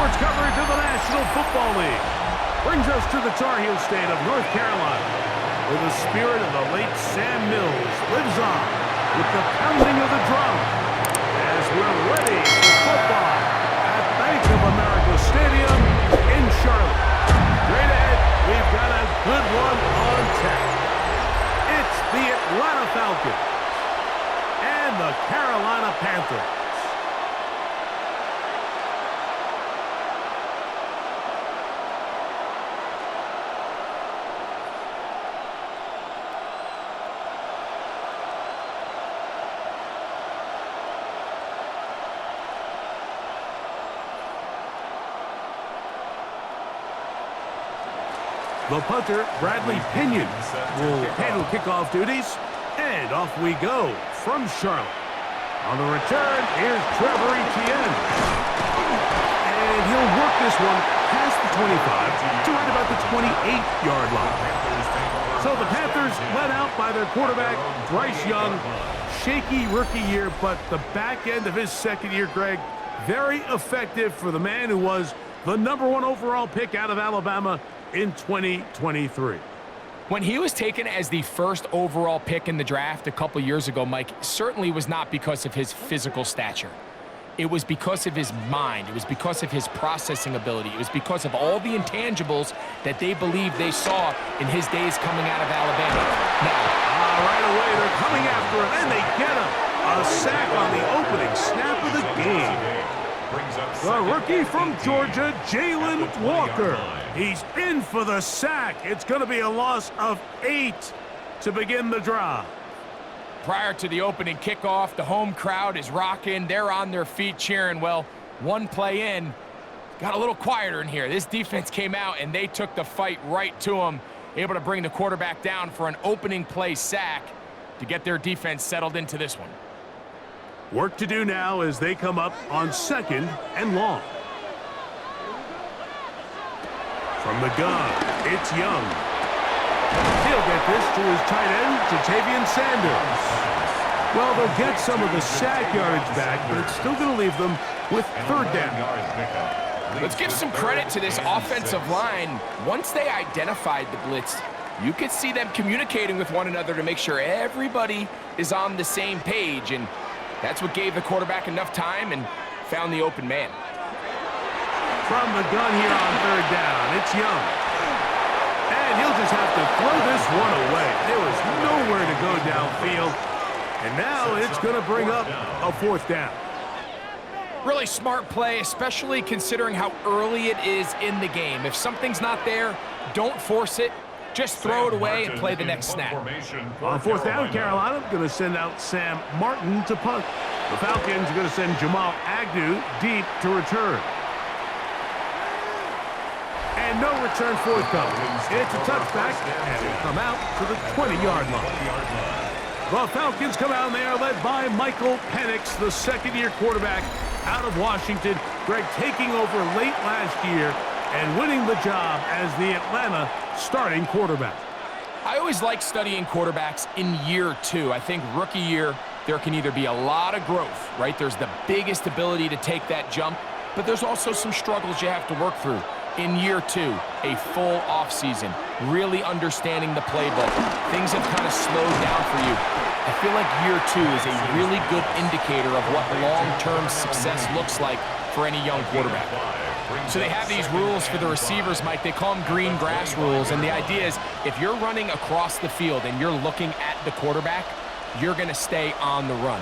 sports coverage of the National Football League brings us to the Tar Heel state of North Carolina, where the spirit of the late Sam Mills lives on with the pounding of the drum as we're ready for football at Bank of America Stadium in Charlotte. Straight ahead, we've got a good one on tap. It's the Atlanta Falcons and the Carolina Panthers. The punter, Bradley Pinion, will handle kickoff duties, and off we go from Charlotte. On the return, here's Trevor Etienne. And he'll work this one past the 25 to right about the 28-yard line. So the Panthers led out by their quarterback, Bryce Young. Shaky rookie year, but the back end of his second year, Greg, very effective for the man who was the #1 overall pick out of Alabama in 2023. When he was taken as the first overall pick in the draft a couple years ago, Mike, certainly was not because of his physical stature. It was because of his mind. It was because of his processing ability. It was because of all the intangibles that they believed they saw in his days coming out of Alabama. Now, right away, they're coming after him, and they get him. A sack on the opening snap of the game. The rookie from Georgia, Jalen Walker. He's in for the sack. It's going to be a loss of 8 to begin the drive. Prior to the opening kickoff, the home crowd is rocking. They're on their feet cheering. Well, one play in, got a little quieter in here. This defense came out, and they took the fight right to him, able to bring the quarterback down for an opening play sack to get their defense settled into this one. Work to do now as they come up on 2nd and long. From the gun, it's Young. He'll get this to his tight end, Ja'Tavion Sanders. Well, they'll get some of the sack yardage back, but it's still going to leave them with 3rd down. Let's give some credit to this offensive line. Once they identified the blitz, you could see them communicating with one another to make sure everybody is on the same page, and that's what gave the quarterback enough time and found the open man. From the gun here on 3rd down, it's Young. And he'll just have to throw this one away. There was nowhere to go downfield. And now it's going to bring up a 4th down. Really smart play, especially considering how early it is in the game. If something's not there, don't force it. Just throw it away and play the next snap. On 4th down, Carolina going to send out Sam Martin to punt. The Falcons are going to send Jamal Agnew deep to return. And no return forthcoming. It's a touchback, and it'll come out to the 20-yard line. The Falcons come out, and they are led by Michael Penix, the second-year quarterback out of Washington. Greg taking over late last year and winning the job as the Atlanta starting quarterback. I always like studying quarterbacks in year 2. I think rookie year, there can either be a lot of growth, right? There's the biggest ability to take that jump, but there's also some struggles you have to work through. In year 2, a full offseason, really understanding the playbook. Things have kind of slowed down for you. I feel like year 2 is a really good indicator of what long-term success looks like for any young quarterback. So they have these rules for the receivers, Mike. They call them green grass rules, and the idea is if you're running across the field and you're looking at the quarterback, you're going to stay on the run.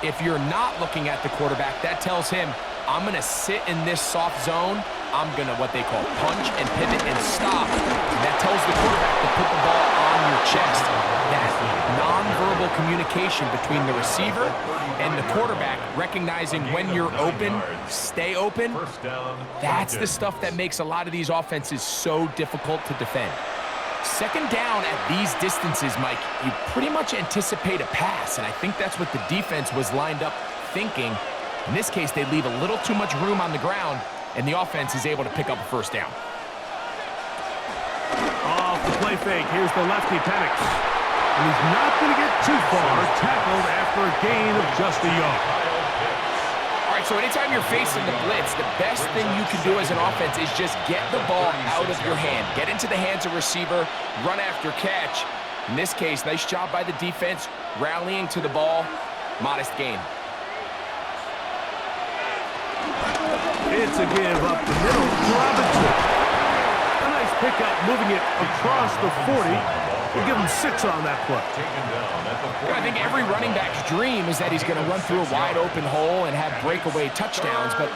If you're not looking at the quarterback, that tells him, I'm going to sit in this soft zone. I'm going to what they call punch and pivot and stop. And that tells the quarterback to put the ball on your chest. That nonverbal communication between the receiver and the quarterback, recognizing when you're open, stay open, that's the stuff that makes a lot of these offenses so difficult to defend. 2nd down at these distances, Mike, you pretty much anticipate a pass, and I think that's what the defense was lined up thinking. In this case, they leave a little too much room on the ground, and the offense is able to pick up a 1st down. Off the play fake, here's the lefty Penix. And he's not going to get too far, tackled after a gain of just a yard. All right, so anytime you're facing the blitz, the best thing you can do as an offense is just get the ball out of your hand. Get into the hands of receiver, run after catch. In this case, nice job by the defense, rallying to the ball. Modest gain. It's a give up the middle to Robinson. A nice pickup, moving it across the 40. We'll give him 6 on that play. I think every running back's dream is that he's going to run through a wide open hole and have breakaway touchdowns, but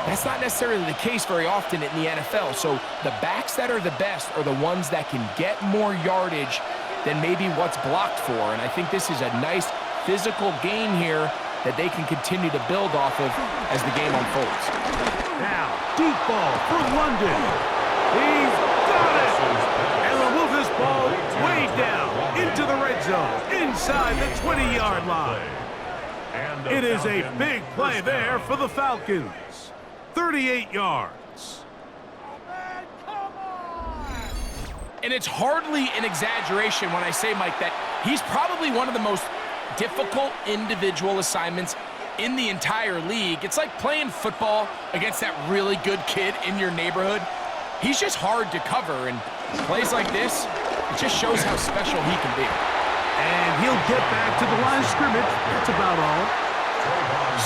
that's not necessarily the case very often in the NFL. So the backs that are the best are the ones that can get more yardage than maybe what's blocked for. And I think this is a nice physical gain here that they can continue to build off of as the game unfolds. Now, deep ball for London. He's got it! And they'll move this ball way down into the red zone, inside the 20-yard line. It is a big play there for the Falcons. 38 yards. And it's hardly an exaggeration when I say, Mike, that he's probably one of the most difficult individual assignments in the entire league. It's like playing football against that really good kid in your neighborhood. He's just hard to cover, and plays like this, it just shows how special he can be. And he'll get back to the line of scrimmage. That's about all.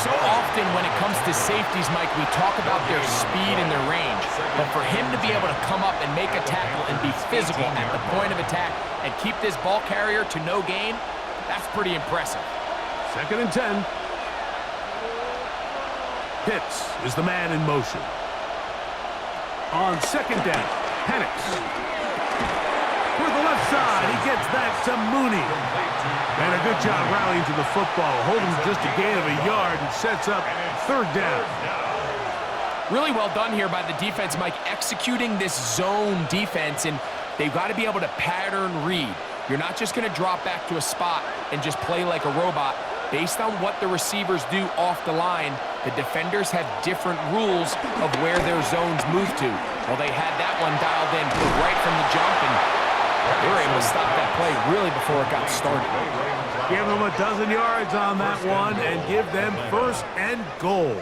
So often when it comes to safeties, Mike, we talk about their speed and their range. But for him to be able to come up and make a tackle and be physical at the point of attack and keep this ball carrier to no gain, that's pretty impressive. 2nd and 10. Pitts is the man in motion. On 2nd down, Penix. For the left side, he gets that to Mooney. And a good job rallying to the football, holding just a gain of a yard and sets up 3rd down. Really well done here by the defense, Mike, executing this zone defense, and they've got to be able to pattern read. You're not just going to drop back to a spot and just play like a robot. Based on what the receivers do off the line, the defenders have different rules of where their zones move to. Well, they had that one dialed in right from the jump, and they were able to stop that play really before it got started. Give them a dozen yards on that one and give them 1st and goal.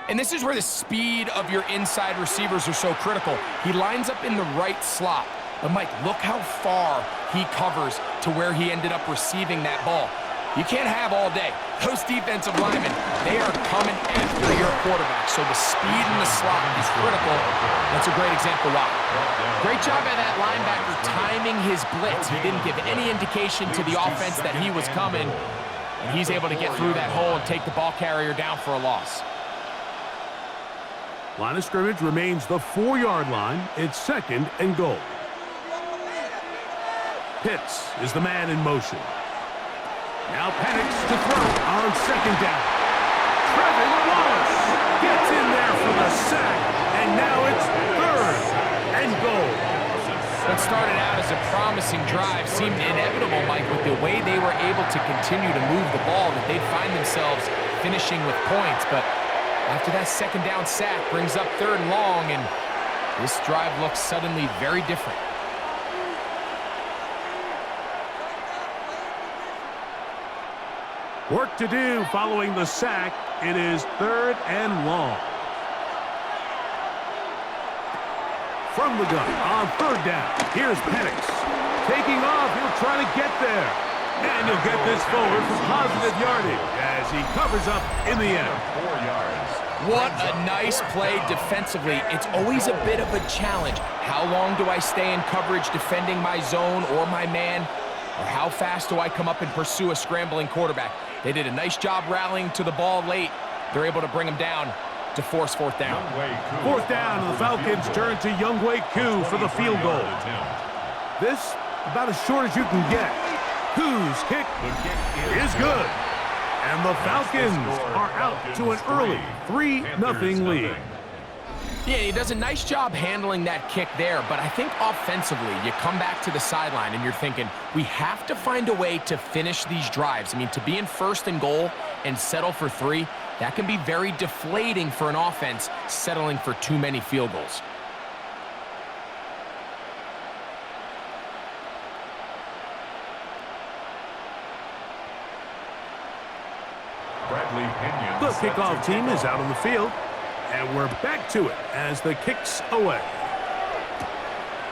And this is where the speed of your inside receivers are so critical. He lines up in the right slot. But, Mike, look how far he covers to where he ended up receiving that ball. You can't have all day. Those defensive linemen, they are coming after your quarterback. So the speed in the slot is critical. That's a great example why. Great job by that linebacker timing his blitz. He didn't give any indication to the offense that he was coming. And he's able to get through that hole and take the ball carrier down for a loss. Line of scrimmage remains the 4-yard line. It's 2nd and goal. Pitts is the man in motion. Now Penix to throw on 2nd down. Trevor Wallace gets in there for the sack, and now it's 3rd and goal. What started out as a promising drive seemed inevitable, Mike, with the way they were able to continue to move the ball, that they'd find themselves finishing with points. But after that 2nd down sack brings up 3rd and long, and this drive looks suddenly very different. Work to do following the sack. It is 3rd and long. From the gun on 3rd down. Here's Penix. Taking off, he'll try to get there. And he'll get this forward for positive yardage as he covers up in the end. 4 yards. What a nice play defensively. It's always a bit of a challenge. How long do I stay in coverage defending my zone or my man? Or how fast do I come up and pursue a scrambling quarterback? They did a nice job rallying to the ball late. They're able to bring him down to force 4th down. 4th down, and the Falcons turn to Younghoe Koo for the field goal. This about as short as you can get. Koo's kick is good. And the Falcons are out to an early 3-0 lead. Yeah, he does a nice job handling that kick there, but I think offensively, you come back to the sideline and you're thinking, we have to find a way to finish these drives. I mean, to be in 1st and goal and settle for 3, that can be very deflating for an offense settling for too many field goals. The kickoff team is out on the field, and we're back to it as the kick's away.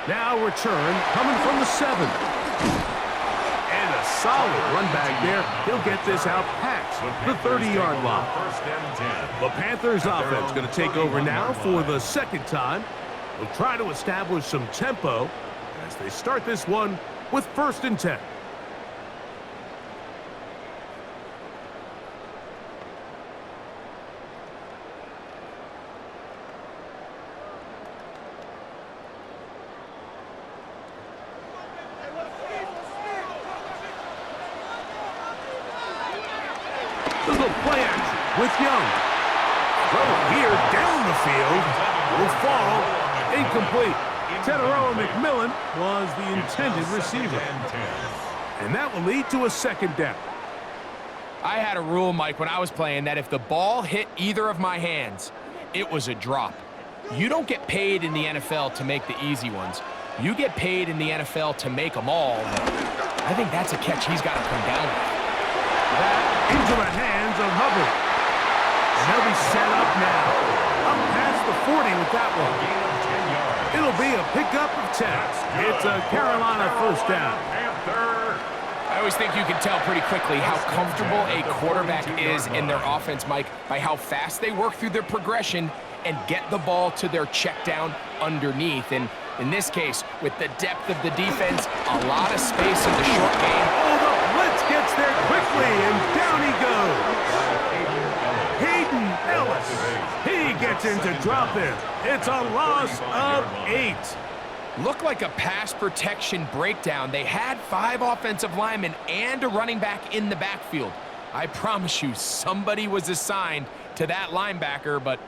Now return coming from the 7. And a solid run back there. He'll get this out past the 30-yard line. The Panthers offense going to take over now for the second time. They'll try to establish some tempo as they start this one with 1st and 10. Play action with Young. Throw here down the field. Will fall. Incomplete. Teteroa McMillan was the intended receiver. And that will lead to a 2nd down. I had a rule, Mike, when I was playing that if the ball hit either of my hands, it was a drop. You don't get paid in the NFL to make the easy ones. You get paid in the NFL to make them all. I think that's a catch he's got to come down with. That into the hands of Hubbard. And they'll be set up now. Up past the 40 with that one. It'll be a pickup of 10. It's a Carolina 1st down. I always think you can tell pretty quickly how comfortable a quarterback is in their offense, Mike, by how fast they work through their progression and get the ball to their check down underneath. And in this case, with the depth of the defense, a lot of space in the short game. Oh, the blitz gets there quickly, and down he goes. Hayden Ellis. He gets into drop-in. It's a loss of 8. Looked like a pass protection breakdown. They had 5 offensive linemen and a running back in the backfield. I promise you, somebody was assigned to that linebacker, but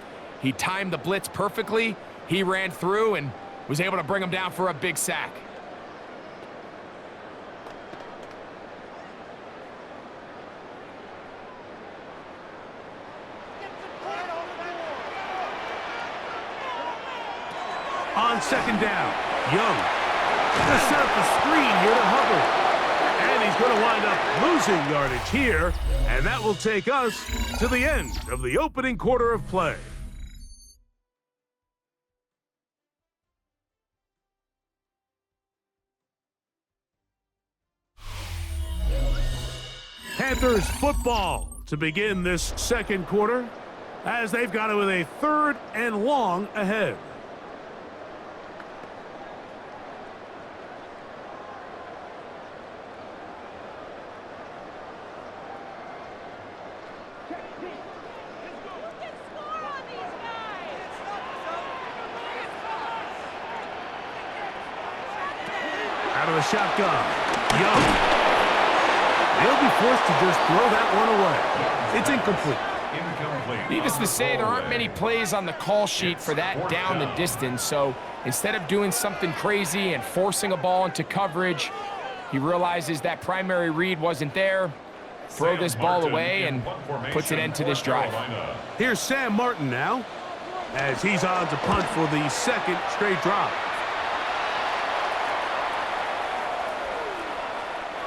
he timed the blitz perfectly. He ran through and was able to bring him down for a big sack. On 2nd down, Young to set up the screen here to Hubbard. And he's going to wind up losing yardage here, and that will take us to the end of the opening quarter of play. Panthers football to begin this 2nd quarter as they've got it with a 3rd and long ahead. Out of the shotgun, Young. They'll be forced to just throw that one away. It's incomplete. Needless to say, there aren't many plays on the call sheet for that down and distance, so instead of doing something crazy and forcing a ball into coverage, he realizes that primary read wasn't there, throw this ball away, and puts an end to this drive. Here's Sam Martin now, as he's on to punt for the 2nd straight drive.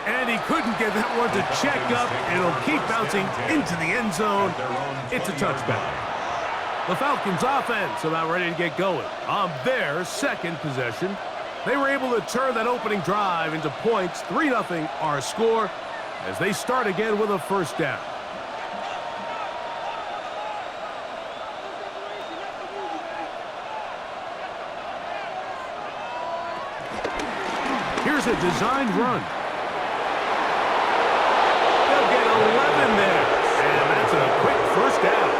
And he couldn't get that one to check up. It'll keep bouncing into the end zone. It's a touchback. The Falcons offense about ready to get going on their 2nd possession. They were able to turn that opening drive into points. 3-0 our score as they start again with a 1st down. Here's a designed run. 11 there, and that's a quick 1st down.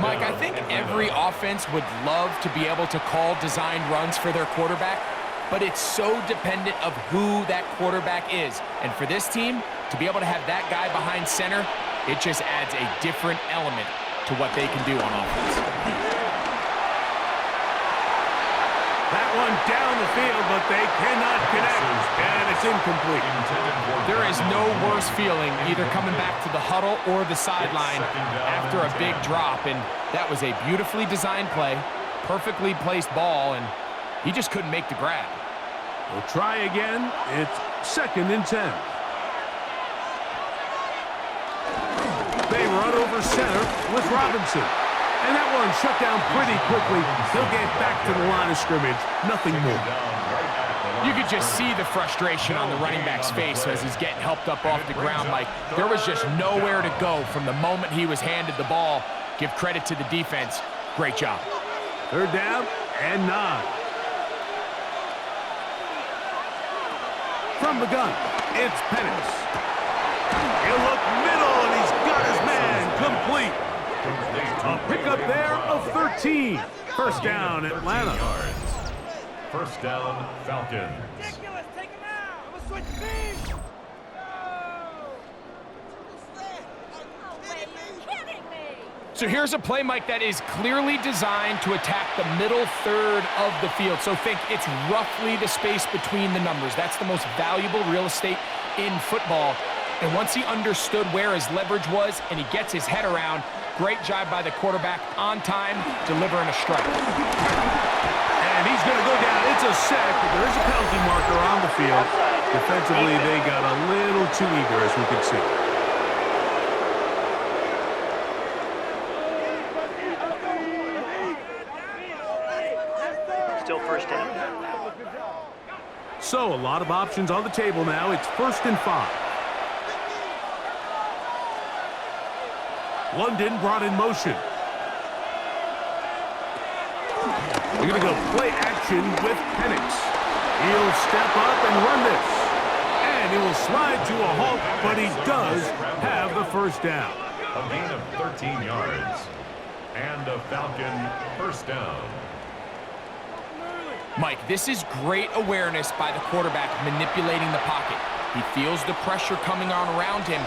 Mike, I think every offense would love to be able to call designed runs for their quarterback, but it's so dependent of who that quarterback is. And for this team, to be able to have that guy behind center, it just adds a different element to what they can do on offense. That one down the field, but they cannot connect, and it's incomplete. There is no worse feeling either coming back to the huddle or the sideline after a big drop, and that was a beautifully designed play, perfectly placed ball, and he just couldn't make the grab. We'll try again. It's 2nd and 10. under center with Robinson. And that one shut down pretty quickly. He'll get back to the line of scrimmage. Nothing more. You could just see the frustration on the running back's face as he's getting helped up off the ground, Mike. There was just nowhere to go from the moment he was handed the ball. Give credit to the defense. Great job. 3rd down and 9. From the gun, it's Penix. He'll look middle, and he's got his man complete. A pickup there of 13. 1st down, Atlanta. 1st down, Falcons. Ridiculous! Take him out! I'm gonna switch teams! So here's a play, Mike, that is clearly designed to attack the middle third of the field. So think it's roughly the space between the numbers. That's the most valuable real estate in football. And once he understood where his leverage was and he gets his head around, great job by the quarterback on time, delivering a strike. And he's going to go down. It's a sack, but there is a penalty marker on the field. Defensively, they got a little too eager, as we can see. Still 1st down. So, a lot of options on the table now. It's 1st and 5. London brought in motion. We're going to go play action with Penix. He'll step up and run this. And he will slide to a halt, but he does have the 1st down. A gain of 13 yards. And a Falcon 1st down. Mike, this is great awareness by the quarterback manipulating the pocket. He feels the pressure coming on around him,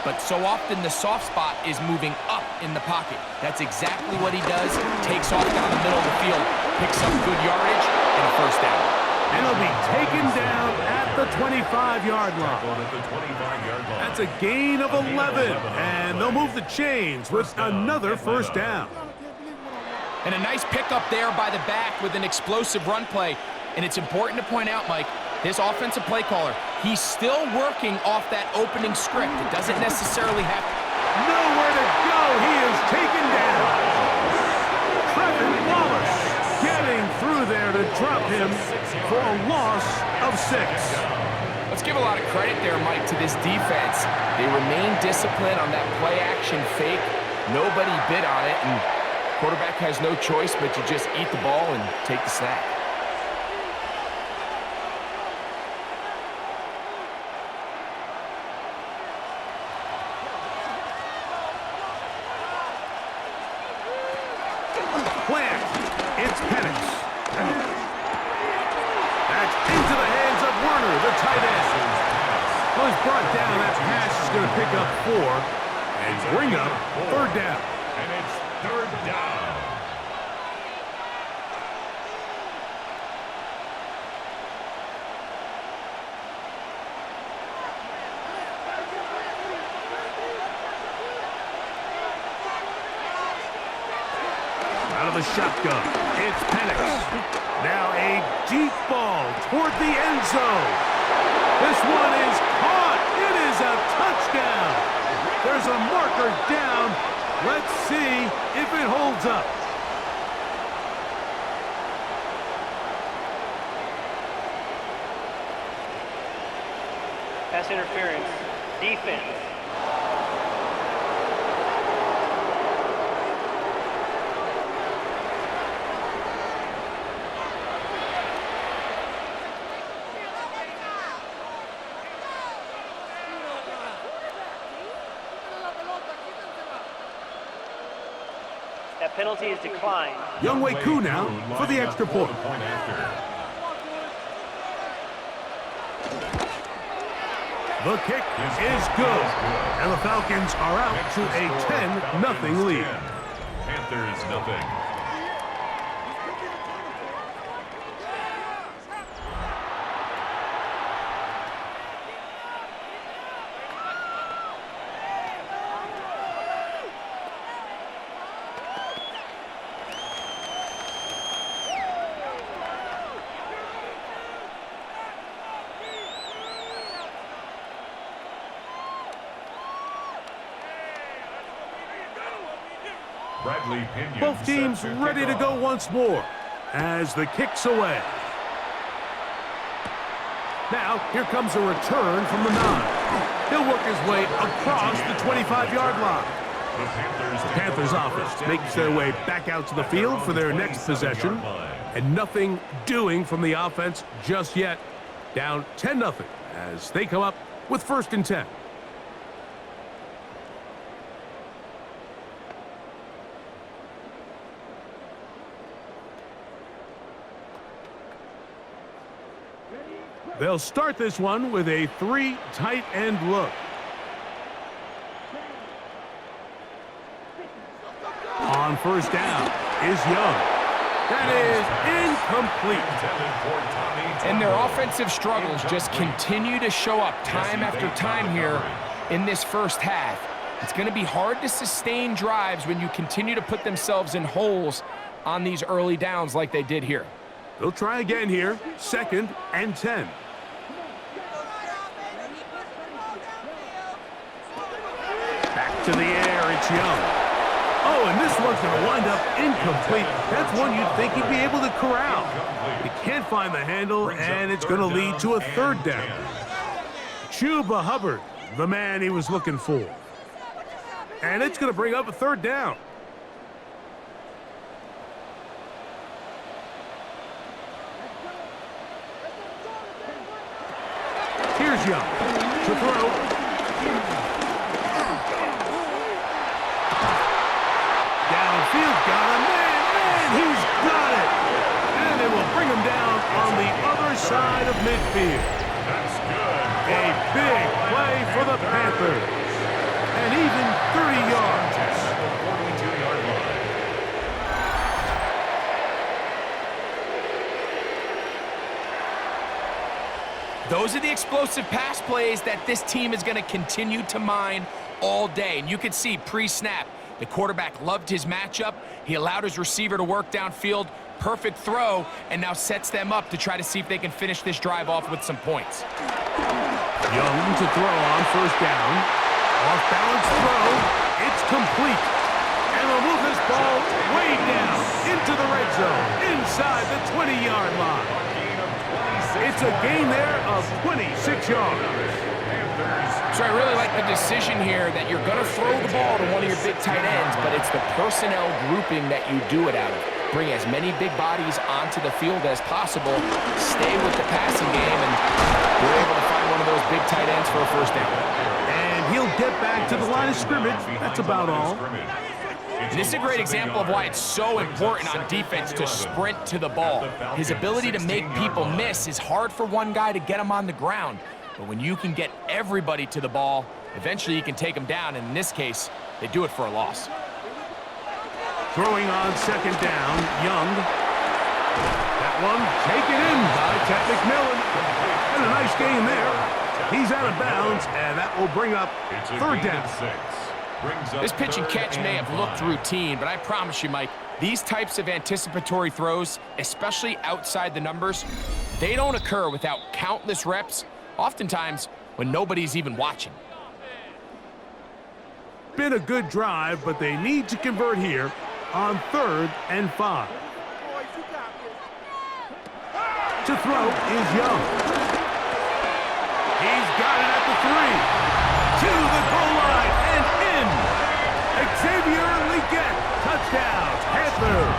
but so often the soft spot is moving up in the pocket. That's exactly what he does. Takes off down the middle of the field, picks up good yardage, and a 1st down. And he'll be taken down at the 25-yard line. That's a gain of 11, and they'll move the chains with another 1st down. And a nice pickup there by the back with an explosive run play. And it's important to point out, Mike, this offensive play caller, he's still working off that opening script. It doesn't necessarily have nowhere to go. He is taken down. Trevor Wallace getting through there to drop him for a loss of 6. Let's give a lot of credit there, Mike, to this defense. They remain disciplined on that play-action fake. Nobody bid on it, and quarterback has no choice but to just eat the ball and take the sack. Plant. It's Penix. That's into the hands of Werner, the tight end. Well, he's brought down. That pass is going to pick up 4 and bring up 3rd down. And it's 3rd down. Out of the shotgun, it's Penix. Now a deep ball toward the end zone. This one is caught. It is a touchdown. There's a marker down. Let's see if it holds up. Pass interference. Defense. That penalty is declined. Younghoe Koo now for the extra point. The kick is good. And the Falcons are out to a 10-0 lead. Panthers 0. Both teams ready to go once more as the kick's away. Now, here comes a return from the 9. He'll work his way across the 25-yard line. The Panthers offense makes their way back out to the field for their next possession. And nothing doing from the offense just yet. Down 10-0 as they come up with 1st and 10. They'll start this one with a 3 tight end look. On 1st down is Young. That is incomplete. And their offensive struggles just continue to show up time after time here in this first half. It's going to be hard to sustain drives when you continue to put themselves in holes on these early downs like they did here. They'll try again here, 2nd and 10. Back to the air, it's Young. Oh, and this one's going to wind up incomplete. That's one you'd think he'd be able to corral. He can't find the handle, and it's going to lead to a 3rd down. Chuba Hubbard, the man he was looking for. And it's going to bring up a 3rd down. Here's Young to throw. Downfield, got him, man, he's got it. And they will bring him down on the other side of midfield. That's good. A big play for the Panthers. And even 30 yards. At the 42-yard line. Those are the explosive pass plays that this team is going to continue to mine all day. And you can see pre-snap, the quarterback loved his matchup. He allowed his receiver to work downfield. Perfect throw, and now sets them up to try to see if they can finish this drive off with some points. Young to throw on 1st down. Off-balance throw. It's complete. And they'll move this ball way down into the red zone, inside the 20-yard line. It's a gain there of 26 yards. So I really like the decision here that you're going to throw the ball to one of your big tight ends, but it's the personnel grouping that you do it out of. Bring as many big bodies onto the field as possible, stay with the passing game, and you're able to find one of those big tight ends for a 1st down. And he'll get back to the line of scrimmage. That's about all. And this is a great example of why it's so important on defense to sprint to the ball. His ability to make people miss is hard for one guy to get him on the ground. But when you can get everybody to the ball, eventually you can take them down. And in this case, they do it for a loss. Throwing on 2nd down, Young. That one taken in by Ted McMillan. And a nice gain there. He's out of bounds, and that will bring up 3rd down. This pitch and catch may have looked routine, but I promise you, Mike, these types of anticipatory throws, especially outside the numbers, they don't occur without countless reps, oftentimes when nobody's even watching. Been a good drive, but they need to convert here on 3rd and 5. To throw is Young. He's got it at the 3. To the goal line and in. Xavier Legette, touchdown, Panthers.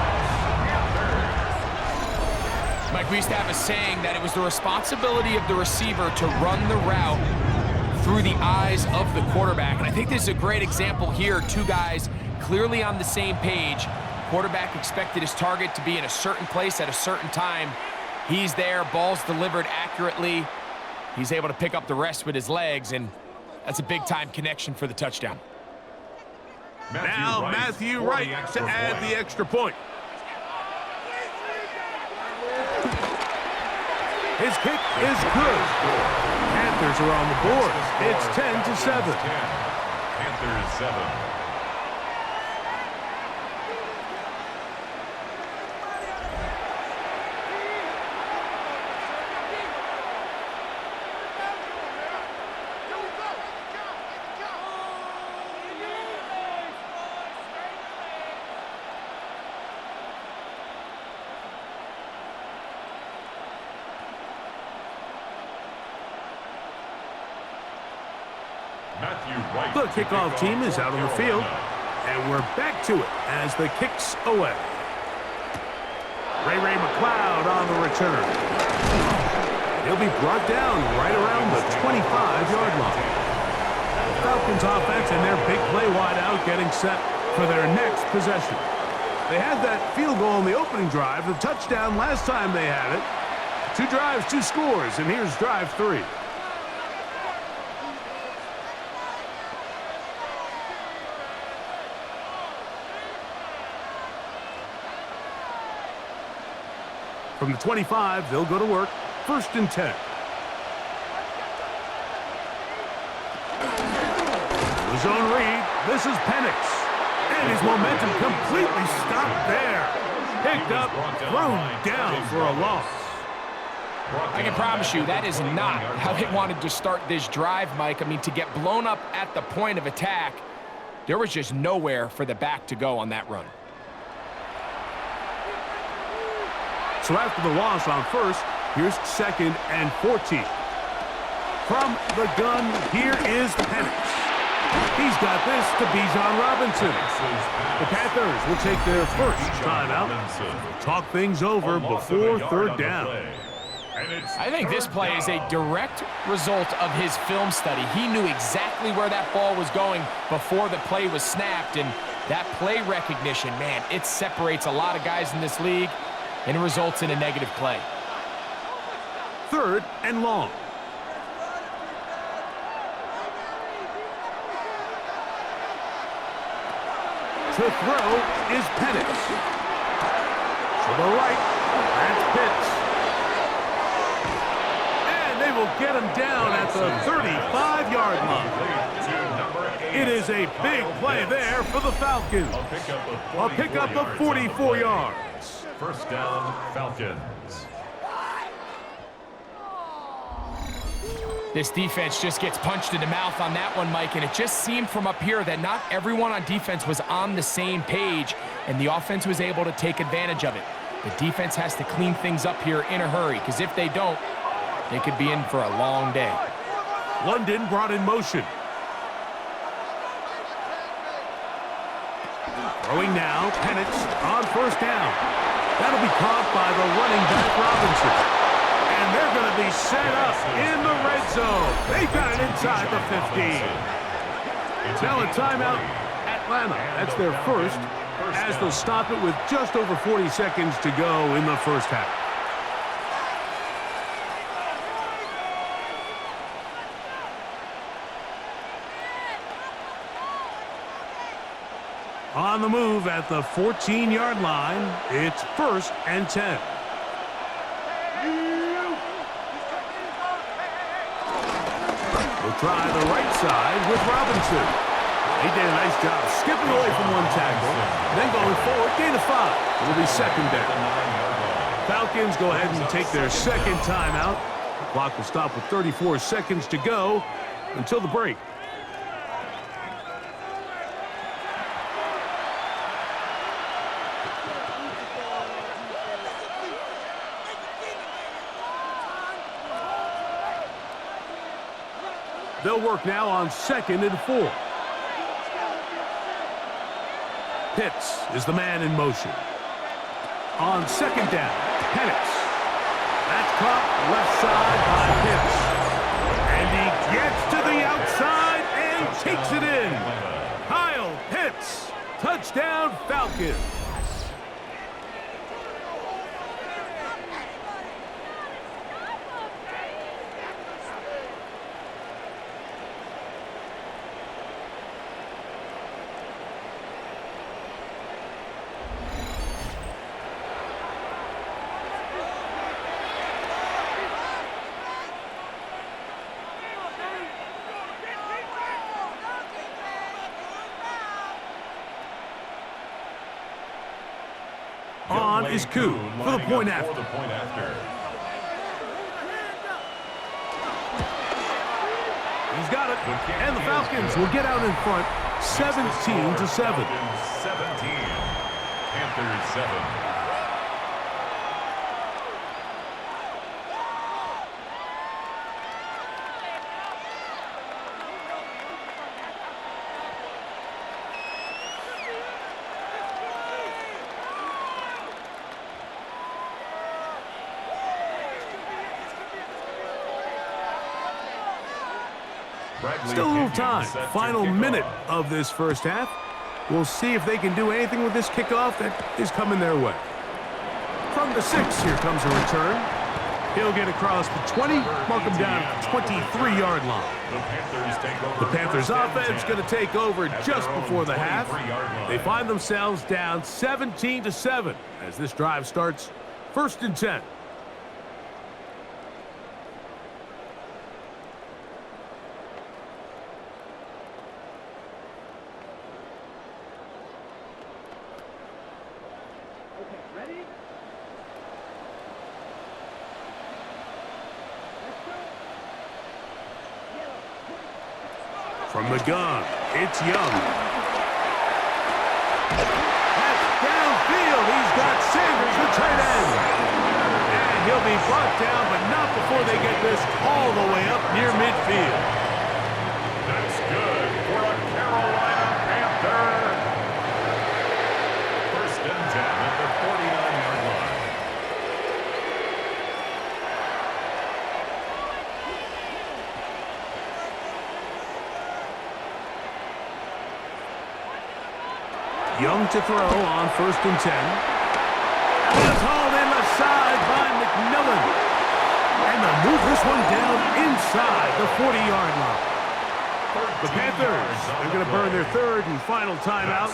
Mike, we used to have a saying that it was the responsibility of the receiver to run the route through the eyes of the quarterback. And I think this is a great example here. 2 guys clearly on the same page. Quarterback expected his target to be in a certain place at a certain time. He's there, ball's delivered accurately. He's able to pick up the rest with his legs, and that's a big-time connection for the touchdown. Now Matthew Wright to add the extra point. His kick is good. Panthers are on the board. It's 10-7. Panthers 7. The kickoff team is out on the field, and we're back to it as the kick's away. Ray McLeod on the return. He'll be brought down right around the 25-yard line. The Falcons offense and their big play wideout getting set for their next possession. They had that field goal in the opening drive, the touchdown last time they had it. 2 drives, 2 scores, and here's drive 3. From the 25, they'll go to work. 1st and 10. The zone read. This is Penix. And his momentum completely stopped there. Picked up, thrown down for a loss. I can promise you that is not how they wanted to start this drive, Mike. I mean, to get blown up at the point of attack, there was just nowhere for the back to go on that run. So after the loss on 1st, here's 2nd and 14. From the gun, here is Penix. He's got this to Bijan Robinson. The Panthers will take their first timeout. Talk things over before 3rd down. I think this play is a direct result of his film study. He knew exactly where that ball was going before the play was snapped, and that play recognition, man, it separates a lot of guys in this league, and it results in a negative play. 3rd and long. To throw is Penix. To the right, that's Pitts. And they will get him down at the 35-yard line. It is a big play there for the Falcons. A pickup of 44 yards. 1st down, Falcons. This defense just gets punched in the mouth on that one, Mike, and it just seemed from up here that not everyone on defense was on the same page, and the offense was able to take advantage of it. The defense has to clean things up here in a hurry, because if they don't, they could be in for a long day. London brought in motion. Throwing now, Penix on 1st down. That'll be caught by the running back Robinson. And they're going to be set up in the red zone. They've got it inside the 15. Now a timeout, Atlanta. That's their first, as they'll stop it with just over 40 seconds to go in the 1st half. On the move at the 14-yard line, it's 1st and 10. We'll try the right side with Robinson. He did a nice job skipping away from one tackle, then going forward, gain of 5. It'll be 2nd down. Falcons go ahead and take their 2nd timeout. The clock will stop with 34 seconds to go until the break. They'll work now on 2nd and 4. Pitts is the man in motion. On 2nd down, Penix. That's caught left side by Pitts. And he gets to the outside and takes it in. Kyle Pitts. Touchdown, Falcons. On is Koo for the point after. He's got it, and the Falcons will get out in front, 17-7. 17, Panthers 7. Still a little Pinion time. set to Final kick minute off. of this first half. We'll see if they can do anything with this kickoff that is coming their way. From the 6, here comes a return. He'll get across the 20, mark him down at the 23-yard line. The Panthers offense going to take over just before the half. They find themselves down 17-7 as this drive starts 1st and 10. From the gun, it's Young. That's downfield. He's got Sanders, the tight end. And he'll be brought down, but not before they get this all the way up near midfield. That's good for a Carolina Panther. 1st and 10 at the 49-yard line. Young to throw on 1st and 10. And it's hauled in the side by McMillan. And they'll move this one down inside the 40-yard line. The Panthers, they're going to burn their 3rd and final timeout.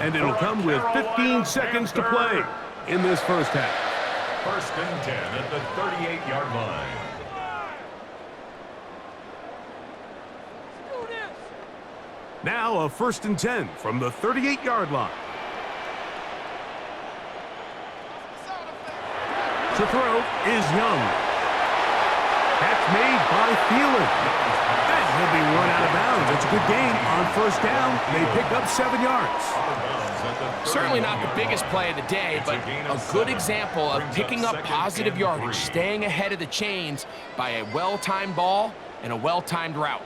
And it'll come with 15 seconds to play in this first half. 1st and 10 at the 38-yard line. Now a 1st and 10 from the 38-yard line. To throw is Young. That's made by Thielen. And he'll be run out of bounds. It's a good gain on 1st down. They pick up 7 yards. Certainly not the biggest play of the day, but a good example of picking up positive yardage, staying ahead of the chains by a well-timed ball and a well-timed route.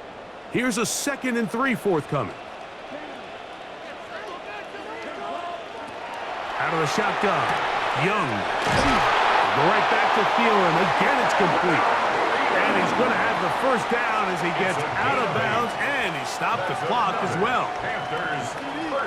Here's a 2nd and 3 forthcoming. Out of the shotgun, Young. Go right back to Thielen. Again, it's complete. And he's going to have the 1st down as he gets out of bounds, and he stopped the clock as well.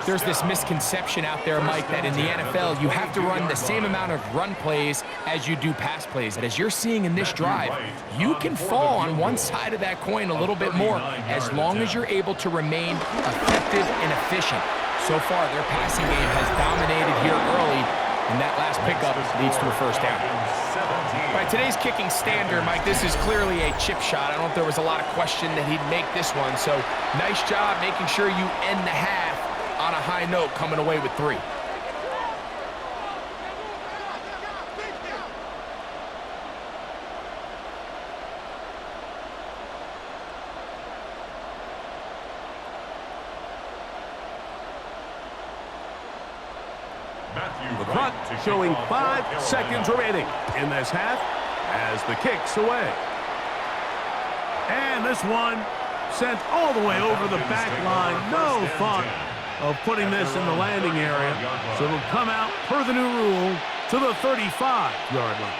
There's this misconception out there, Mike, that in the NFL you have to run the same amount of run plays as you do pass plays. And as you're seeing in this drive, you can fall on one side of that coin a little bit more as long as you're able to remain effective and efficient. So far, their passing game has dominated here early, and that last pickup leads to a 1st down. All right, today's kicking standard, Mike, this is clearly a chip shot. I don't know if there was a lot of question that he'd make this one. So nice job making sure you end the half on a high note, coming away with 3. The clock showing 5 seconds remaining in this half as the kick's away. And this one sent all the way over the back line. No thought of putting this in the landing area. So it'll come out, per the new rule, to the 35-yard line.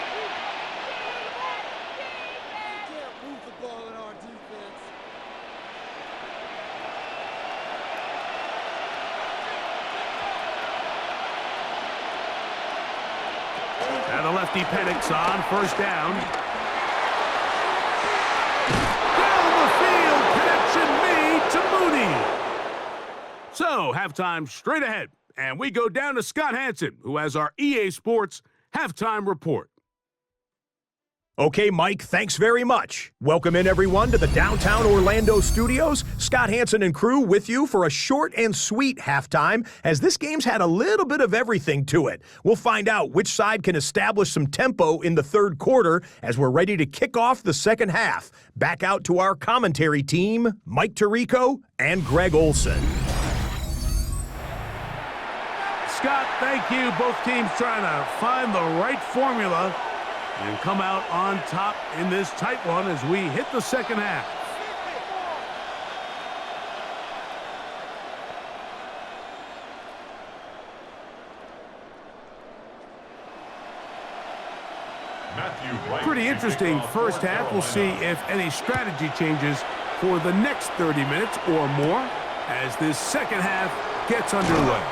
And the lefty Penix on 1st down. Down the field, connection made to Mooney. So, halftime straight ahead. And we go down to Scott Hansen, who has our EA Sports halftime report. Okay, Mike, thanks very much. Welcome in, everyone, to the downtown Orlando studios. Scott Hansen and crew with you for a short and sweet halftime, as this game's had a little bit of everything to it. We'll find out which side can establish some tempo in the 3rd quarter as we're ready to kick off the 2nd half. Back out to our commentary team, Mike Tirico and Greg Olson. Scott, thank you. Both teams trying to find the right formula and come out on top in this tight one as we hit the 2nd half. Pretty interesting first half. We'll see if any strategy changes for the next 30 minutes or more as this second half gets underway.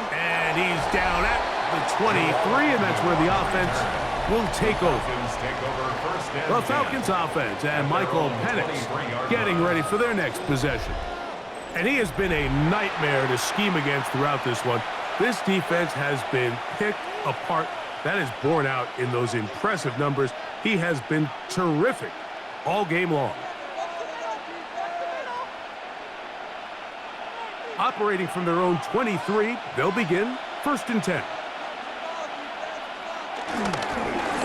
And he's down at the 23, and that's where the offense will take over. The Falcons offense and Michael Penix getting ready for their next possession. And he has been a nightmare to scheme against throughout this one. This defense has been picked apart. That is borne out in those impressive numbers. He has been terrific all game long. Operating from their own 23, they'll begin 1st and 10.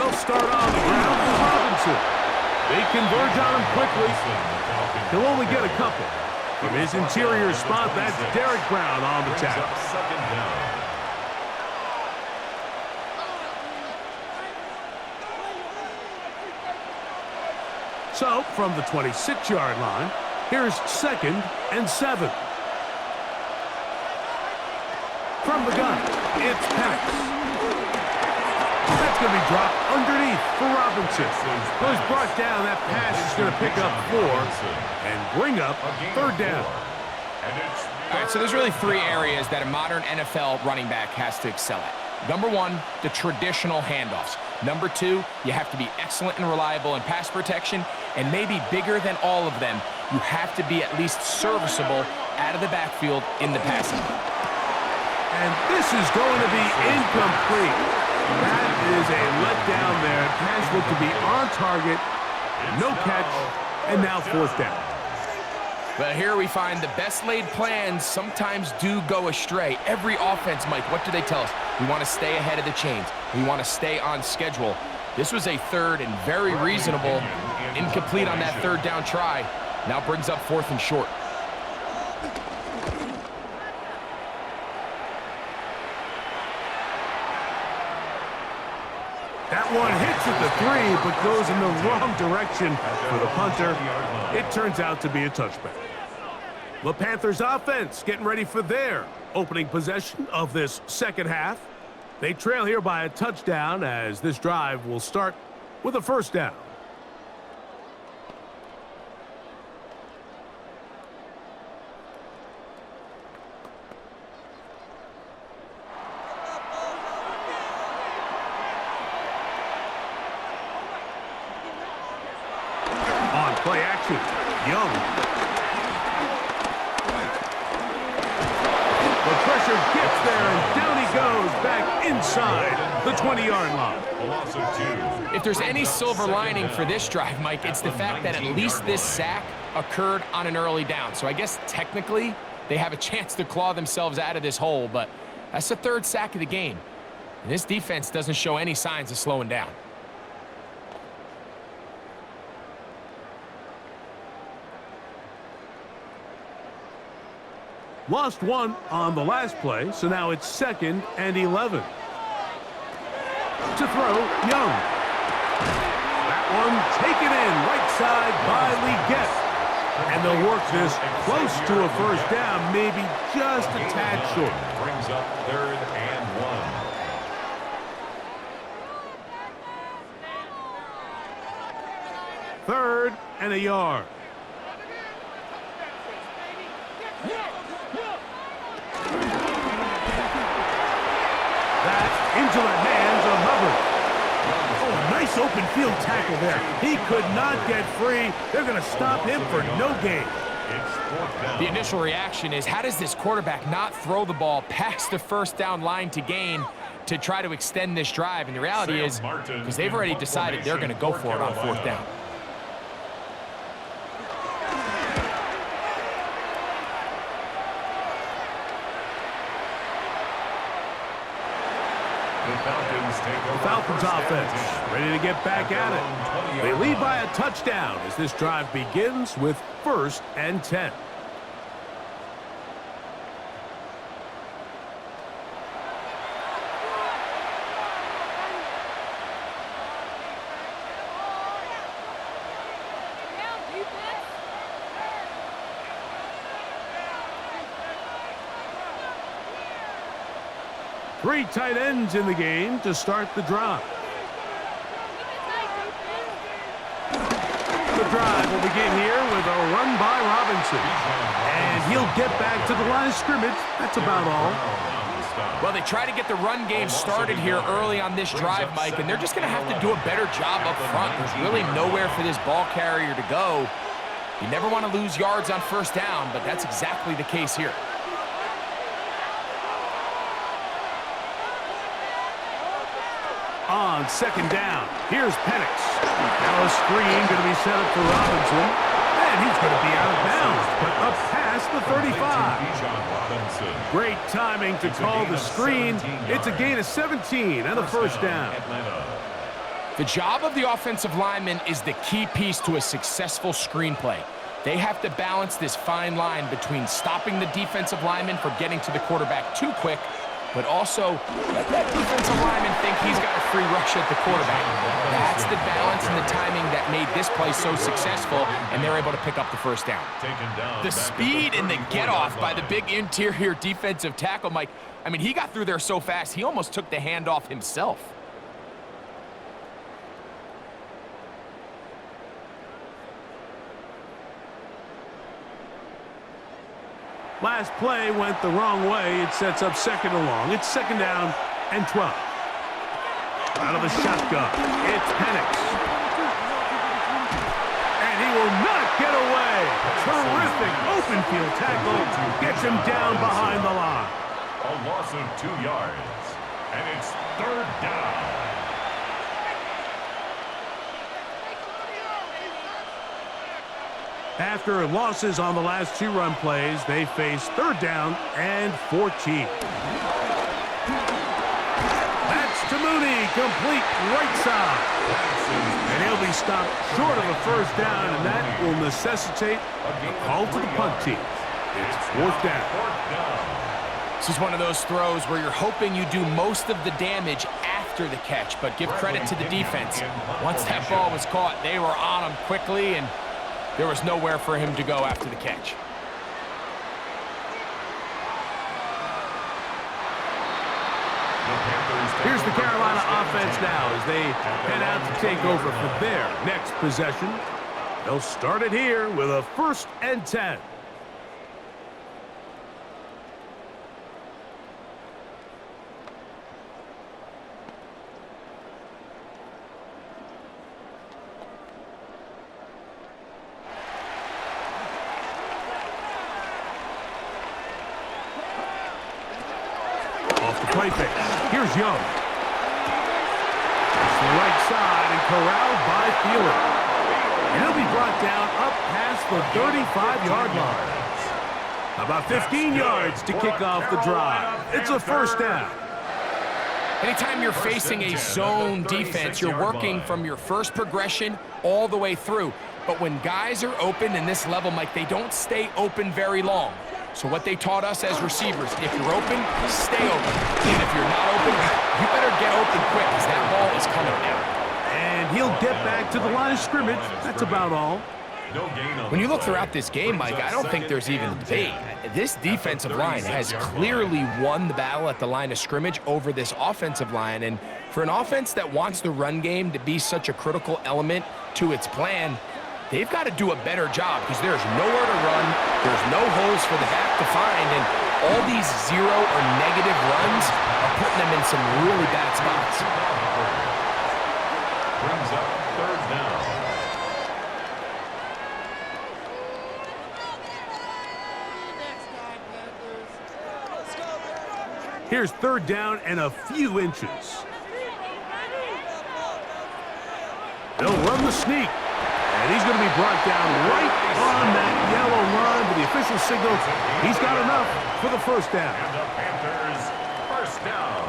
They'll start on the ground with Robinson. They converge on him quickly. He'll only get a couple. From his interior spot, that's Derek Brown on the tackle. So, from the 26-yard line, here's 2nd and 7. From the gun, it's Penix. That's going to be dropped underneath for Robinson. Well, he's brought down. That pass is going to pick up 4 and bring up 3rd down. All right, so there's really 3 areas that a modern NFL running back has to excel at. Number 1, the traditional handoffs. Number 2, you have to be excellent and reliable in pass protection. And maybe bigger than all of them, you have to be at least serviceable out of the backfield in the passing game. And this is going to be incomplete. That is a letdown there. Pass looked to be on target, no catch, and now 4th down. But here we find the best laid plans sometimes do go astray. Every offense, Mike, what do they tell us? We want to stay ahead of the chains. We want to stay on schedule. This was a 3rd and very reasonable. Incomplete on that 3rd down try. Now brings up 4th and short. That one hits at the 3, but goes in the wrong direction for the punter. It turns out to be a touchback. The Panthers offense getting ready for their opening possession of this second half. They trail here by a touchdown as this drive will start with a 1st down. On play action, Young. The pressure gets there, and down he goes back inside the 20-yard line. If there's any silver lining for this drive, Mike, it's the fact that at least this sack occurred on an early down. So I guess technically they have a chance to claw themselves out of this hole, but that's the 3rd sack of the game. And this defense doesn't show any signs of slowing down. Lost 1 on the last play, so now it's 2nd and 11. To throw, Young. That one taken in right side by Leggett. And they'll work this close to a 1st down, maybe just a tad short. Brings up 3rd and 1. 3rd and a yard. Into the hands of Hubbard. Oh, nice open field tackle there. He could not get free. They're going to stop him for no gain. The initial reaction is, how does this quarterback not throw the ball past the 1st down line to gain to try to extend this drive? And the reality is, because they've already decided they're going to go for it on 4th down. The Falcons offense ready to get back at it. They lead by a touchdown as this drive begins with 1st and 10. Three tight ends in the game to start the drive. The drive will begin here with a run by Robinson. And he'll get back to the line of scrimmage. That's about all. Well, they try to get the run game started here early on this drive, Mike, and they're just going to have to do a better job up front. There's really nowhere for this ball carrier to go. You never want to lose yards on first down, but that's exactly the case here. On second down, here's Penix. Now a screen going to be set up for Robinson. And he's going to be out of bounds, but up past the 35. Great timing to call the screen. It's a gain of 17 and a first down. The job of the offensive lineman is the key piece to a successful screenplay. They have to balance this fine line between stopping the defensive lineman from getting to the quarterback too quick, but also let that defensive lineman think he's got a free rush at the quarterback. That's the balance and the timing that made this play so successful, and they're able to pick up the first down. The speed and the get-off by the big interior defensive tackle, Mike, I mean, he got through there so fast, he almost took the handoff himself. Last play went the wrong way. It sets up second and long. It's second down and 12. Out of the shotgun, it's Penix. And he will not get away. Terrific open field tackle. Gets him down behind the line. A loss of 2 yards. And it's third down. After losses on the last 2 run plays, they face third down and 14. That's to Mooney, complete right side. And he'll be stopped short of a first down, and that will necessitate a call to the punt team. It's fourth down. This is one of those throws where you're hoping you do most of the damage after the catch, but give credit to the defense. Once that ball was caught, they were on him quickly, and there was nowhere for him to go after the catch. Here's the Carolina offense now as they head out to take over for their next possession. They'll start it here with a 1st and 10. Play fake. Here's Young. It's the right side and corralled by Thielen. And he'll be brought down up past the 35-yard line. About 15 yards to kick off the drive. It's a first down. Anytime you're facing a zone defense, you're working from your first progression all the way through. But when guys are open in this level, Mike, they don't stay open very long. So what they taught us as receivers, if you're open, stay open. And if you're not open, you better get open quick because that ball is coming down. And he'll get back to the line of scrimmage. That's about all. When you look throughout this game, Mike, I don't think there's even a debate. This defensive line has clearly won the battle at the line of scrimmage over this offensive line. And for an offense that wants the run game to be such a critical element to its plan, they've got to do a better job because there's nowhere to run, there's no holes for the back to find, and all these 0 or negative runs are putting them in some really bad spots. Brings up third down. Here's third down and a few inches. They'll run the sneak. And he's going to be brought down right on that yellow line, but the official signals he's got enough for the first down. And the Panthers, first down.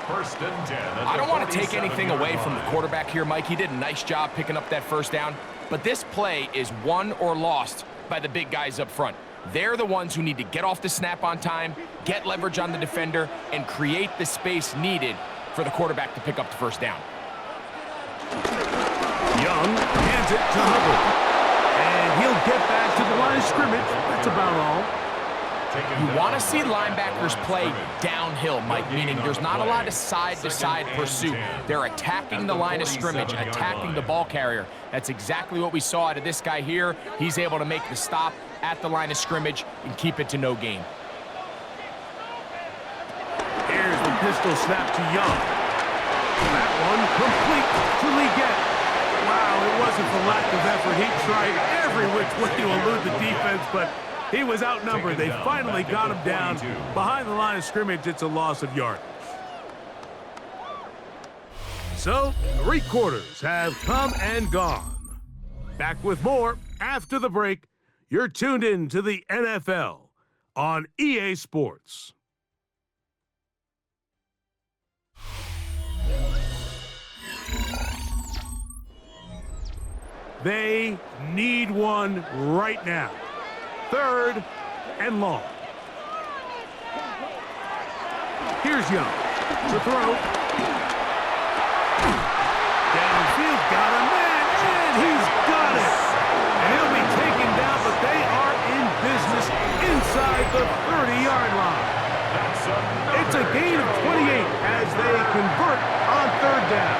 1st and 10. I don't want to take anything away from the quarterback here, Mike. He did a nice job picking up that first down. But this play is won or lost by the big guys up front. They're the ones who need to get off the snap on time, get leverage on the defender, and create the space needed for the quarterback to pick up the first down. Young hands it to Hubbard. And he'll get back to the line of scrimmage. That's about all. You want to see linebackers play downhill, Mike, meaning there's not a lot of side-to-side pursuit. They're attacking the line of scrimmage, attacking the ball carrier. That's exactly what we saw out of this guy here. He's able to make the stop at the line of scrimmage and keep it to no gain. Here's the pistol snap to Young. That one complete to Leggett. Wow, it wasn't for lack of effort. He tried every which way to elude the defense, but he was outnumbered. They finally got him down behind the line of scrimmage. It's a loss of yardage. So, 3 quarters have come and gone. Back with more after the break. You're tuned in to the NFL on EA Sports. They need one right now. 3rd and long. Here's Young to throw. Downfield, got a man, and he's got it. And he'll be taken down, but they are in business inside the 30-yard line. It's a gain of 28 as they convert on 3rd down.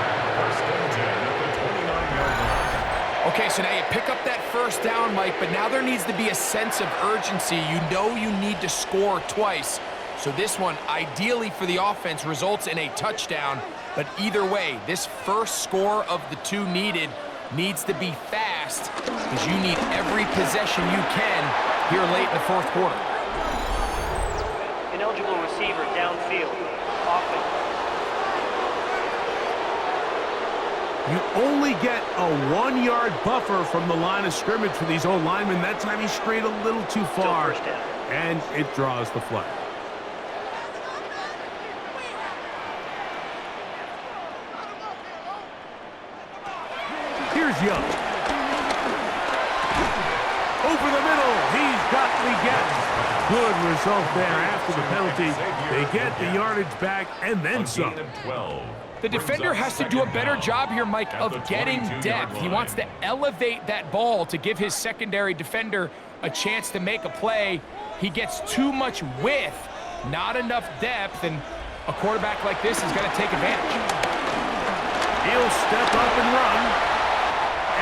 Okay, so now you pick up that 1st down, Mike, but now there needs to be a sense of urgency. You know you need to score twice. So this one, ideally for the offense, results in a touchdown. But either way, this first score of the 2 needed needs to be fast because you need every possession you can here late in the 4th quarter. Ineligible receiver downfield. Offense. You only get a 1-yard buffer from the line of scrimmage for these old linemen. That time he strayed a little too far, and it draws the flag. Here's Young. Over the middle, he's got Leggett. Good result there after the penalty. They get the yardage back and then some. The defender has to do a better job here, Mike, of getting depth. He wants to elevate that ball to give his secondary defender a chance to make a play. He gets too much width, not enough depth, and a quarterback like this is going to take advantage. He'll step up and run,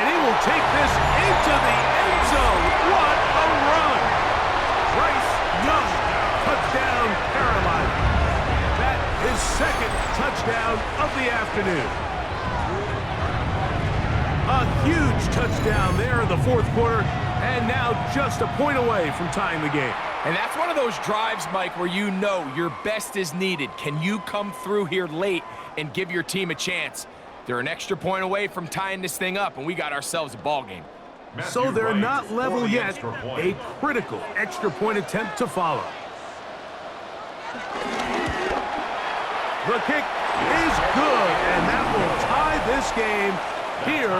and he will take this into the end zone. What a run! Bryce Young, touchdown, Carolina. His 2nd touchdown of the afternoon. A huge touchdown there in the 4th quarter, and now just a point away from tying the game. And that's one of those drives, Mike, where you know your best is needed. Can you come through here late and give your team a chance? They're an extra point away from tying this thing up, and we got ourselves a ball game. So they're not level yet. A critical extra point attempt to follow. The kick is good, and that will tie this game here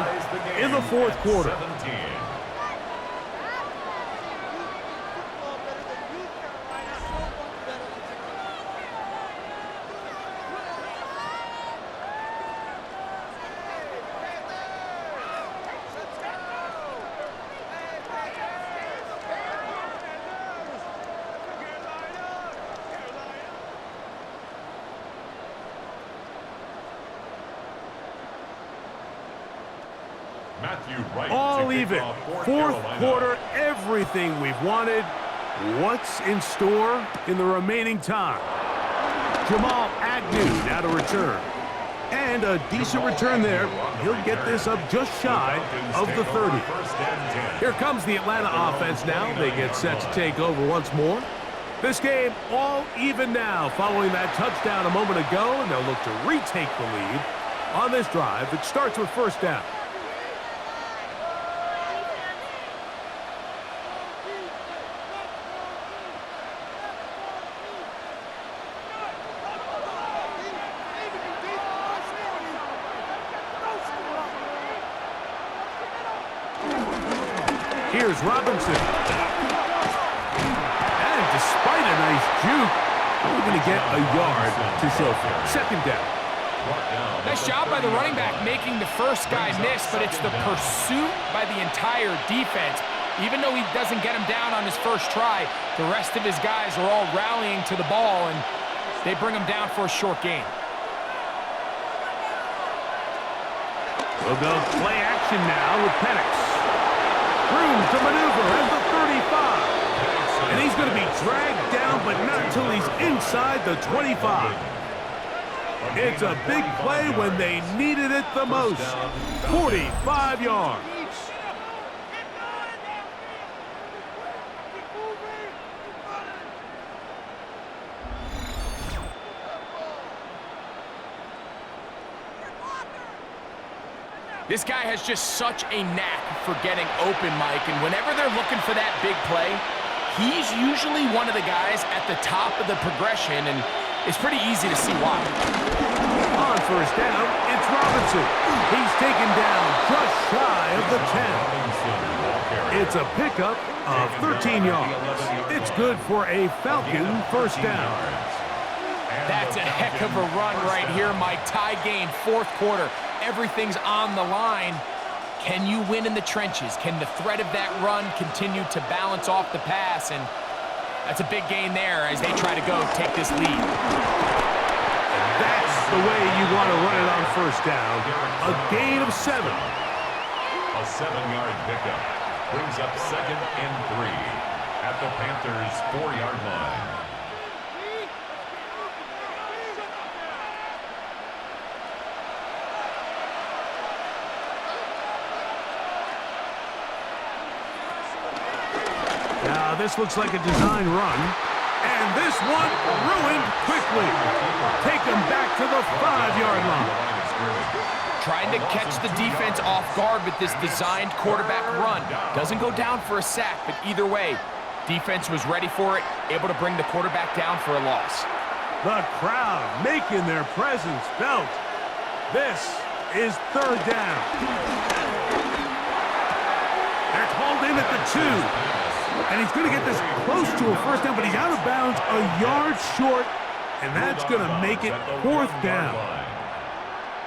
in the 4th quarter. All even. 4th quarter, everything we've wanted. What's in store in the remaining time? Jamal Agnew now to return. And a decent return there. He'll get this up just shy of the 30. Here comes the Atlanta offense now. They get set to take over once more. This game all even now following that touchdown a moment ago, and they'll look to retake the lead on this drive. It starts with 1st down. Here's Robinson. And despite a nice juke, we're going to get a yard to show for it. 2nd down. Nice job by the running back making the first guy miss, but it's the pursuit by the entire defense. Even though he doesn't get him down on his first try, the rest of his guys are all rallying to the ball, and they bring him down for a short gain. We'll go play action now with Penix. Room to maneuver at the 35. And he's going to be dragged down, but not until he's inside the 25. It's a big play when they needed it the most. 45 yards. This guy has just such a knack for getting open, Mike, and whenever they're looking for that big play, he's usually one of the guys at the top of the progression, and it's pretty easy to see why. On first down, it's Robinson. He's taken down just shy of the 10. It's a pickup of 13 yards. It's good for a Falcon first down. That's a heck of a run right here, Mike. Tie game, fourth quarter. Everything's on the line. Can you win in the trenches? Can the threat of that run continue to balance off the pass? And that's a big gain there as they try to go take this lead. That's the way you want to run it on first down. A gain of 7. A 7-yard pickup brings up 2nd and 3 at the Panthers' 4-yard line. Now this looks like a design run. And this one ruined quickly. Take him back to the 5-yard line. Trying to catch the defense off guard with this designed quarterback run. Doesn't go down for a sack, but either way, defense was ready for it, able to bring the quarterback down for a loss. The crowd making their presence felt. This is 3rd down. They're called in at the 2. And he's going to get this close to a first down, but he's out of bounds a yard short, and that's going to make it 4th down.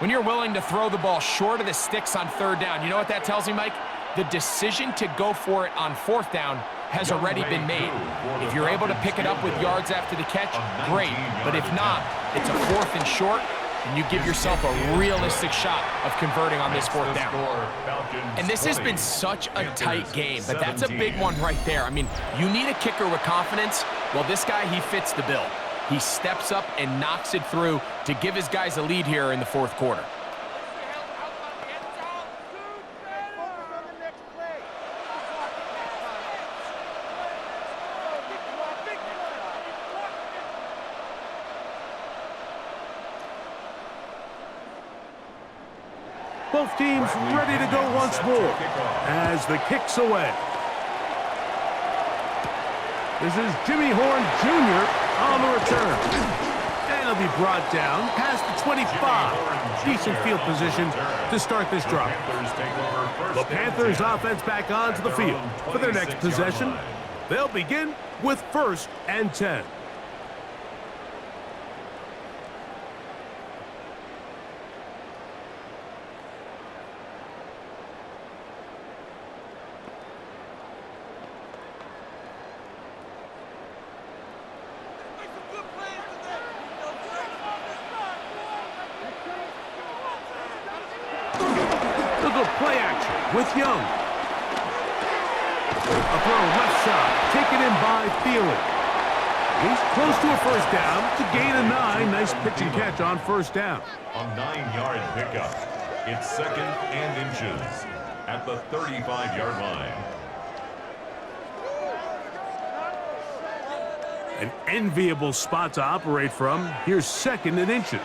When you're willing to throw the ball short of the sticks on 3rd down, you know what that tells me, Mike? The decision to go for it on 4th down has already been made. If you're able to pick it up with yards after the catch, great. But if not, it's a 4th and short, and you give yourself a realistic shot of converting on this 4th down. And this has been such a tight game, but that's a big one right there. I mean, you need a kicker with confidence. Well, this guy, he fits the bill. He steps up and knocks it through to give his guys a lead here in the 4th quarter. Both teams ready to go once more as the kick's away. This is Jimmy Horn Jr. on the return. And he'll be brought down past the 25. Decent field position to start this drive. The Panthers offense back onto the field for their next possession. They'll begin with 1st and 10. Play action with Young. A throw left side, taken in by Thielen. He's close to a first down to gain a 9. Nice pitch and catch on first down. A 9-yard pickup. It's 2nd and inches at the 35-yard line. An enviable spot to operate from. Here's 2nd and inches.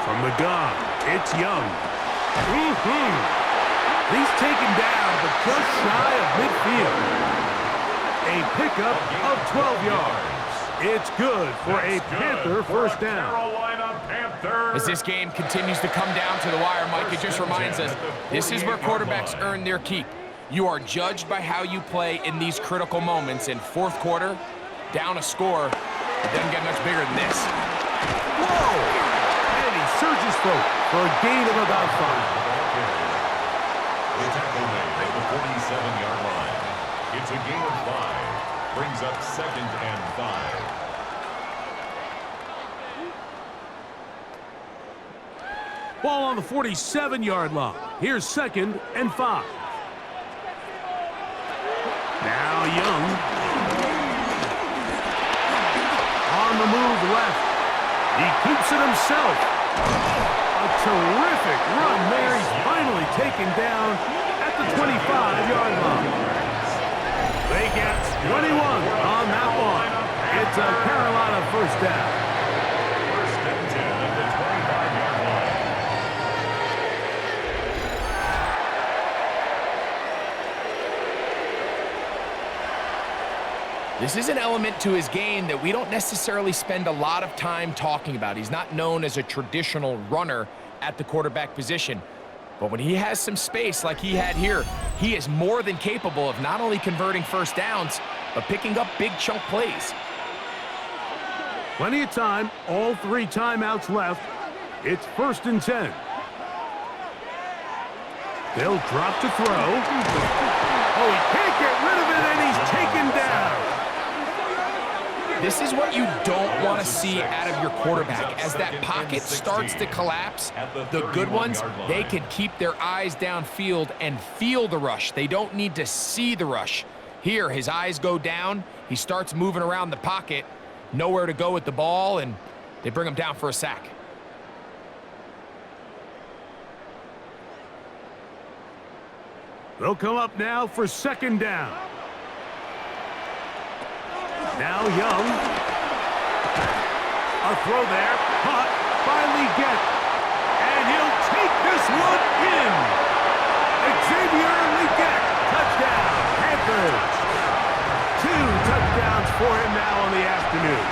From the gun, it's Young. He's taken down, but just shy of midfield. A pickup of 12 yards. It's good for a Panther first down. Carolina Panthers. As this game continues to come down to the wire, Mike, it just reminds us, this is where quarterbacks earn their keep. You are judged by how you play in these critical moments. In 4th quarter, down a score, it doesn't get much bigger than this. Whoa! And he surges forward for a gain of about 5. The tackle made at the 47-yard line. It's a gain of 5. Brings up 2nd and 5. Ball on the 47-yard line. Here's 2nd and 5. Now Young. On the move left. He keeps it himself. A terrific run there. He's finally taken down at the 25-yard line. They get 21 on that one. It's a Carolina first down. 1st and 10 at the 25-yard line. This is an element to his game that we don't necessarily spend a lot of time talking about. He's not known as a traditional runner at the quarterback position. But when he has some space like he had here, he is more than capable of not only converting first downs, but picking up big chunk plays. Plenty of time. All 3 timeouts left. It's 1st and 10. They'll drop to throw. Oh, he can't get rid of it, and he's taken down. This is what you don't want to see out of your quarterback. As that pocket starts to collapse, the good ones, they can keep their eyes downfield and feel the rush. They don't need to see the rush. Here, his eyes go down. He starts moving around the pocket. Nowhere to go with the ball, and they bring him down for a sack. They'll come up now for 2nd down. Now Young. A throw there. Caught by Leggett. And he'll take this one in. Xavier Leggett. Touchdown. Panthers. 2 touchdowns for him now on the afternoon.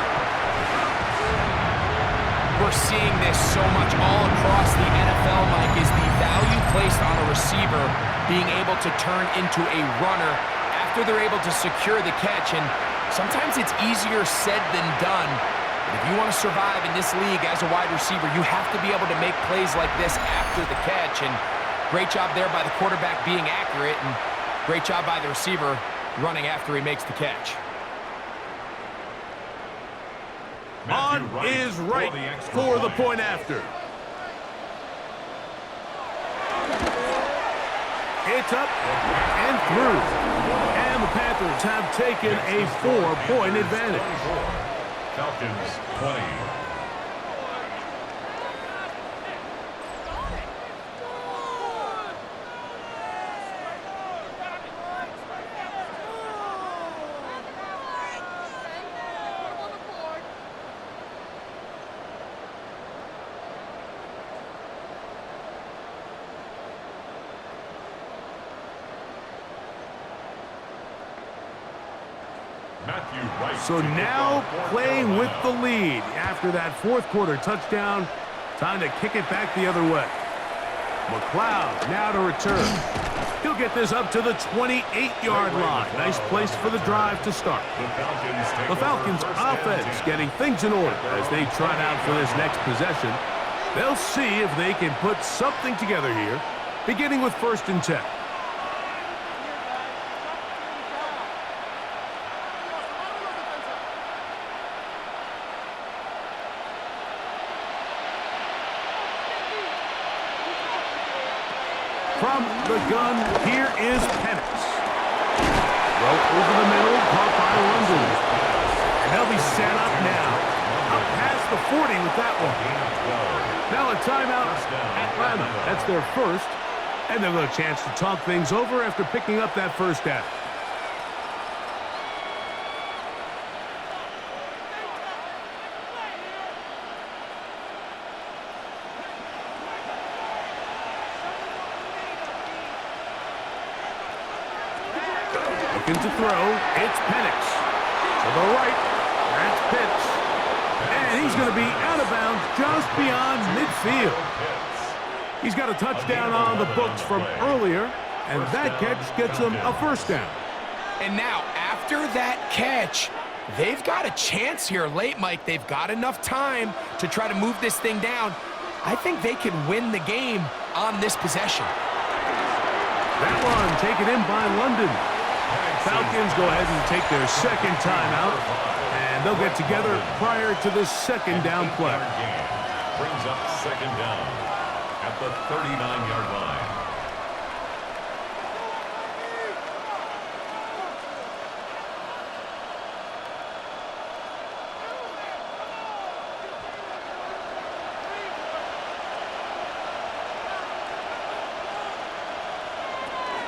We're seeing this so much all across the NFL, Mike, is the value placed on a receiver being able to turn into a runner after they're able to secure the catch. And sometimes it's easier said than done. But if you want to survive in this league as a wide receiver, you have to be able to make plays like this after the catch. And great job there by the quarterback being accurate, and great job by the receiver running after he makes the catch. On is right for the point after. It's up and through. And the Panthers have taken a 4-point advantage. Falcons 20. So now playing with the lead after that 4th quarter touchdown. Time to kick it back the other way. McLeod now to return. He'll get this up to the 28-yard line. Nice place for the drive to start. The Falcons offense getting things in order as they trot out for this next possession. They'll see if they can put something together here, beginning with 1st and 10. From the gun, here is Penix. Throw over the middle, caught by London. And they'll be set up now. Up past the 40 with that one. Now a timeout, Atlanta. That's their first. And they'll have a chance to talk things over after picking up that first down. Looking to throw, it's Penix. To the right, that's Pitts. And he's going to be out of bounds just beyond midfield. He's got a touchdown on the books from earlier, and that catch gets him a first down. And now, after that catch, they've got a chance here late, Mike. They've got enough time to try to move this thing down. I think they can win the game on this possession. That one taken in by London. Falcons go ahead and take their second timeout, and they'll get together prior to the second down play. Brings up second down at the 39-yard line.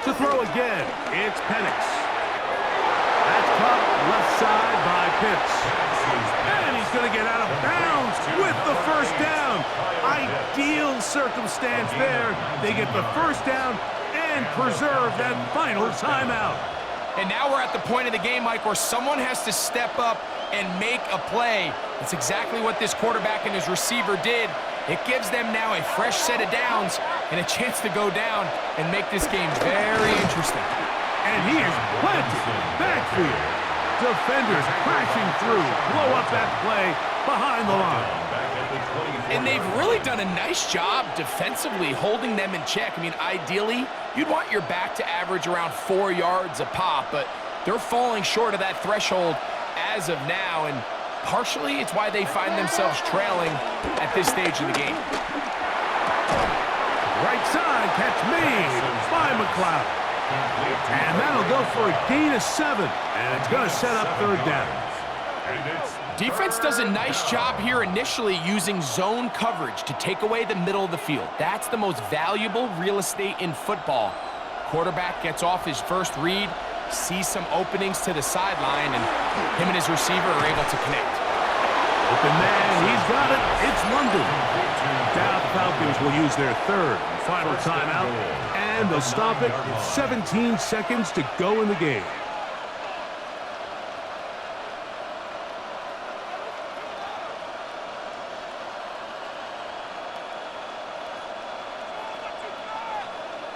To throw again, it's Penix. That's caught left side by Pitts. And he's going to get out of bounds with the first down. Ideal circumstance there. They get the first down and preserve that final timeout. And now we're at the point of the game, Mike, where someone has to step up and make a play. It's exactly what this quarterback and his receiver did. It gives them now a fresh set of downs and a chance to go down and make this game very interesting. And he is planted in the backfield. Defenders crashing through, blow up that play behind the line. And they've really done a nice job defensively holding them in check. I mean, ideally, you'd want your back to average around 4 yards a pop, but they're falling short of that threshold as of now, and partially it's why they find themselves trailing at this stage of the game. Right side, catch made by McLeod. And that'll go for a gain of 7, and it's going to set up third down. Defense does a nice job here initially using zone coverage to take away the middle of the field. That's the most valuable real estate in football. Quarterback gets off his first read, sees some openings to the sideline, and him and his receiver are able to connect. Open man, he's got it. It's London. Now the Falcons will use their third and final timeout, and they'll stop it with 17 seconds to go in the game.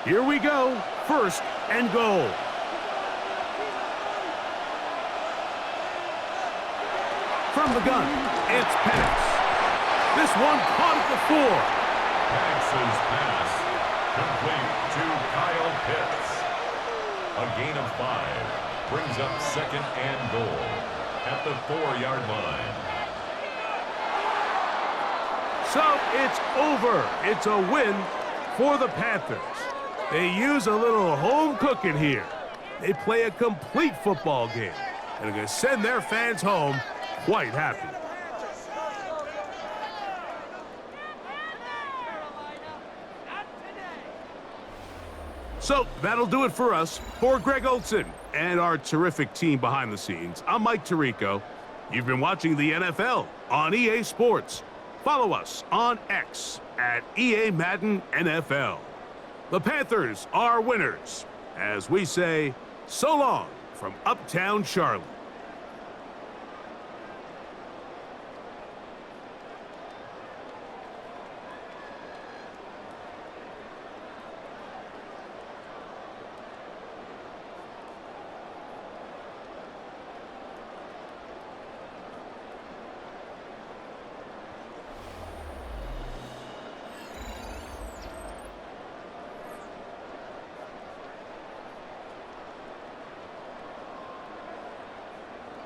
Here we go. First and goal. From the gun, it's Penix. This one caught at the 4. Penix's pass complete to Kyle Pitts. A gain of 5 brings up second and goal at the 4-yard line. So it's over. It's a win for the Panthers. They use a little home cooking here. They play a complete football game, and they're going to send their fans home quite happy. So that'll do it for us. For Greg Olson and our terrific team behind the scenes, I'm Mike Tirico. You've been watching the NFL on EA Sports. Follow us on X at EA Madden NFL. The Panthers are winners, as we say, so long from Uptown Charlotte.